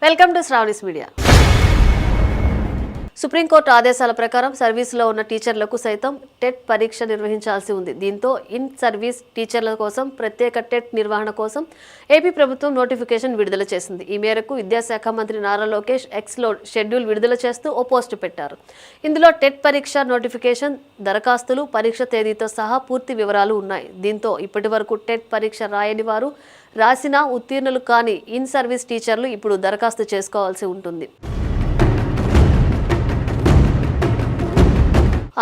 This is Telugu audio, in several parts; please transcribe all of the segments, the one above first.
Welcome to Sravani's media. Supreme court ఆదేశాల ప్రకారం సర్వీసులో ఉన్న టీచర్లకు సైతం టెట్ పరీక్ష నిర్వహించాల్సి ఉంది. దీంతో ఇన్ సర్వీస్ టీచర్ల కోసం ప్రత్యేక టెట్ నిర్వహణ కోసం ఏపీ ప్రభుత్వం నోటిఫికేషన్ విడుదల చేసింది. ఈ మేరకు విద్యాశాఖ మంత్రి నారా లోకేష్ ఎక్స్లో షెడ్యూల్ విడుదల చేస్తూ ఓ పోస్టు పెట్టారు. ఇందులో టెట్ పరీక్ష నోటిఫికేషన్, దరఖాస్తులు, పరీక్ష తేదీతో సహా పూర్తి వివరాలు ఉన్నాయి. దీంతో ఇప్పటి వరకు టెట్ పరీక్ష రాయని వారు, రాసినా ఉత్తీర్ణులు కాని ఇన్ సర్వీస్ టీచర్లు ఇప్పుడు దరఖాస్తు చేసుకోవాల్సి ఉంటుంది.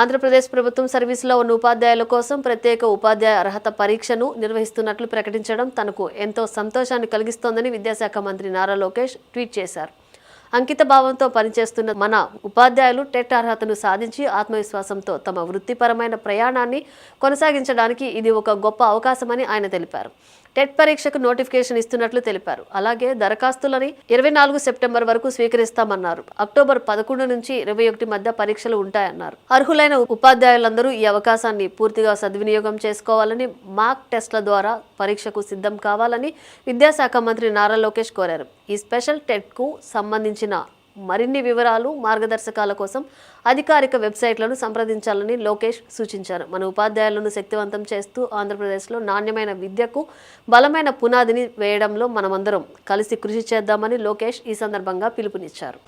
ఆంధ్రప్రదేశ్ ప్రభుత్వం సర్వీసులో ఉన్న ఉపాధ్యాయుల కోసం ప్రత్యేక ఉపాధ్యాయ అర్హత పరీక్షను నిర్వహిస్తున్నట్లు ప్రకటించడం తనకు ఎంతో సంతోషాన్ని కలిగిస్తోందని విద్యాశాఖ మంత్రి నారా లోకేష్ ట్వీట్ చేశారు. అంకిత భావంతో పనిచేస్తున్న మన ఉపాధ్యాయులు టెట్ అర్హతను సాధించి ఆత్మవిశ్వాసంతో తమ వృత్తిపరమైన ప్రయాణాన్ని కొనసాగించడానికి ఇది ఒక గొప్ప అవకాశమని ఆయన తెలిపారు. టెట్ పరీక్షకు నోటిఫికేషన్ ఇస్తున్నట్లు తెలిపారు. అలాగే దరఖాస్తులని 24 సెప్టెంబర్ వరకు స్వీకరిస్తామన్నారు. అక్టోబర్ 11 నుంచి 21 మధ్య పరీక్షలు ఉంటాయన్నారు. అర్హులైన ఉపాధ్యాయులందరూ ఈ అవకాశాన్ని పూర్తిగా సద్వినియోగం చేసుకోవాలని, మాక్ టెస్ట్ల ద్వారా పరీక్షకు సిద్ధం కావాలని విద్యాశాఖ మంత్రి నారా లోకేష్ కోరారు. ఈ స్పెషల్ టెట్కు సంబంధించిన మరిన్ని వివరాలు, మార్గదర్శకాల కోసం అధికారిక వెబ్సైట్లను సంప్రదించాలని లోకేష్ సూచించారు. మన ఉపాధ్యాయులను శక్తివంతం చేస్తూ ఆంధ్రప్రదేశ్లో నాణ్యమైన విద్యకు బలమైన పునాదిని వేయడంలో మనమందరం కలిసి కృషి చేద్దామని లోకేష్ ఈ సందర్భంగా పిలుపునిచ్చారు.